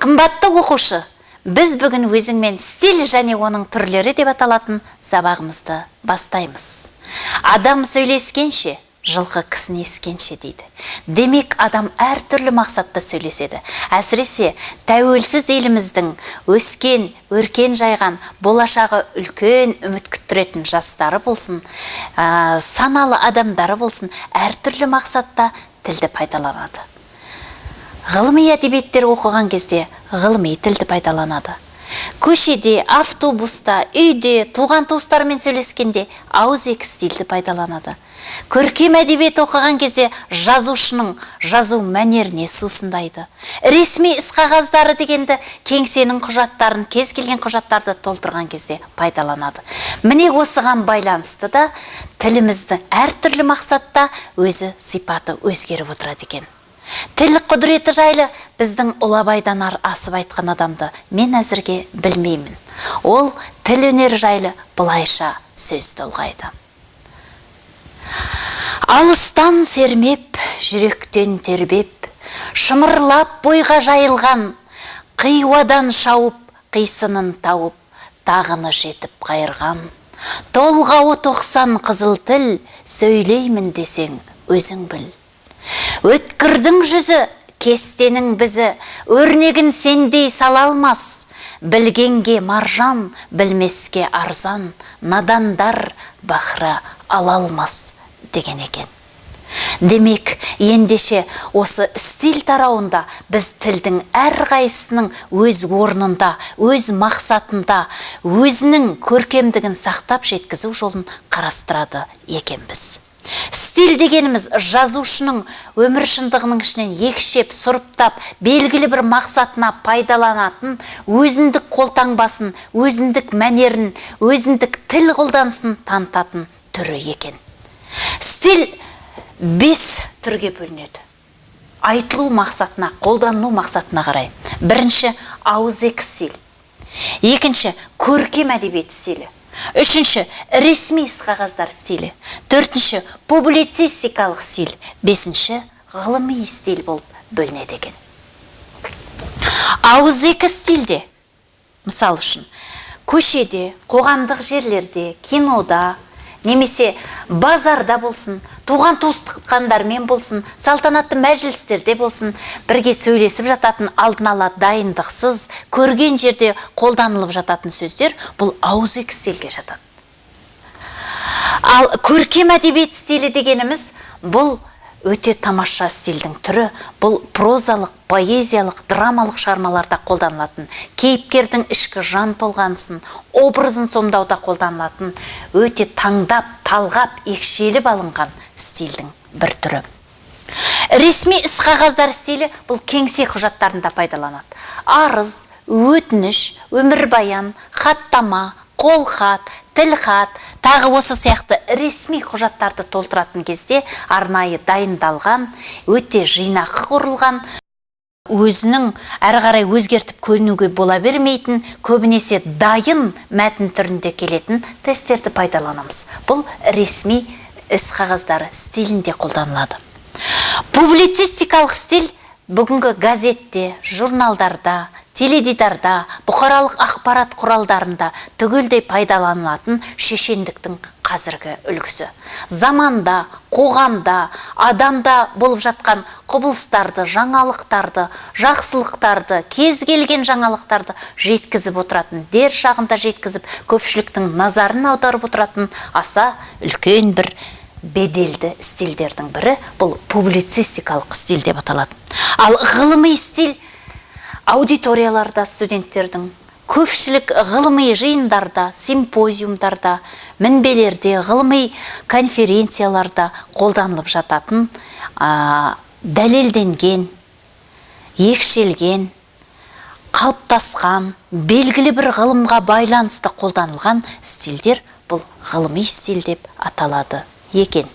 Қымбатты оқушы, біз бүгін өзіңмен стиль және оның түрлері деп аталатын сабағымызды бастаймыз. Адам сөйлескенше, жылқы кісінескенше дейді. Демек, адам әртүрлі мақсатта сөйлеседі. Әсіресе тәуелсіз еліміздің өскен, өркен жайған, болашағы үлкен үміт күттіретін жастары болсын, саналы адамдары болсын, әртүрлі мақсатта тілді пайдаланады. Ғылыми әдебиеттер оқыған кезде ғылыми тілді пайдаланады. Көшеде, автобуста, үйде, туған туыстармен сөйлескенде ауызекі стильді пайдаланады. Көркем әдебиет оқыған кезде жазушының жазу мәнеріне сусындайды. Ресми іс қағаздары дегенді кеңсенің құжаттарын, кез келген құжаттарды толтырған кезде пайдаланады. Міне осыған байланысты да тіліміздің әртүрлі мақсатта өзі сипаты өзгеріп отырады екен. Тіл құдіреті жайлы біздің Ұлы Абайдан асып айтқан адамды мен әзірге білмеймін. Ол тіл өнері жайлы былайша сөз толғайды. Алыстан сермеп, жүректен тербеп, шымырлап бойға жайылған, қиуадан шауып, қисынын тауып, тағыны жетіп қайырған. Толғауы 90 қызыл тіл, сөйлеймін десең, өзің біл. Өткірдің жүзі, кестенің бізі, өрнегін сендей сала алмас. Білгенге маржан, білмеске арзан, надандар бақыра ала алмас деген екен. Демек, ендеше осы стиль тарауында біз тілдің әрқайсының өз орнында, өз мақсатында, өзінің көркемдігін сақтап жеткізу жолын қарастырады екенбіз. Стиль дегеніміз жазушының өмір шындығының ішінен екшеп, сұрыптап, белгілі бір мақсатына пайдаланатын өзіндік қолтаңбасын, өзіндік мәнерін, өзіндік тіл қолданысын танытатын түрі екен. Стиль 5 түрге бөлінеді. Айтылу мақсатына, қолданылу мақсатына қарай. Бірінші ауызекі стиль. Екінші көркем әдебиет стилі. Үшінші ресми іс қағаздар стилі. Төртінші публицистикалық стиль. Бесінші ғылыми стиль болып бөлінеді екен. Ауызекі стильде, мысал үшін, көшеде, қоғамдық жерлерде, кинода, немесе базарда болсын, туған туысқандармен болсын, салтанатты мәжілістерде болсын, бірге сөйлесіп жататын алдын ала дайындықсыз, көрген жерде қолданылып жататын сөздер бұл ауызекі стильге жатады. Ал көркем әдебиет стилі дегеніміз бұл өте тамаша стильдің түрі, бұл прозалық, поэзиялық, драмалық шығармаларда қолданылатын, кейіпкердің ішкі жан толғанысын, образын сомдауда қолданылатын, өте таңдап, талғап, екшеліп алынған стильдің бір түрі. Ресми іс қағаздар стилі бұл кеңсе құжаттарында пайдаланады. Арыз, өтініш, өмірбаян, хаттама, қолхат, тілхат, тағы осы сияқты ресми құжаттарды толтыратын кезде арнайы дайындалған, өте жинақы құрылған, өзінің әрі қарай өзгертіп көрінуге бола бермейтін, көбінесе дайын мәтін түрінде келетін тесттерді пайдаланамыз. Бұл ресми іс қағаздары стилінде қолданылады. Публицистикалық стиль бүгінгі газетте, журналдарда, теледидарда, бұқаралық ақпарат құралдарында түгелдей пайдаланылатын шешендіктің қазіргі үлгісі. Заманда, қоғамда, адамда болып жатқан құбылыстарды, жаңалықтарды, жақсылықтарды, кез келген жаңалықтарды жеткізіп отыратын, дер шағында жеткізіп, көпшіліктің назарын аударып отыратын аса үлкен бір беделді стильдердің бірі бұл публицистикалық стиль деп аталады. Ал ғылыми стиль аудиторияларда студенттердің, көпшілік ғылыми жиындарда, симпозиумдарда, мінбелерде, ғылыми конференцияларда қолданылып жататын, дәлелденген, екшелген, қалыптасқан, белгілі бір ғылымға байланысты қолданылған стильдер бұл ғылыми стиль деп аталады екен.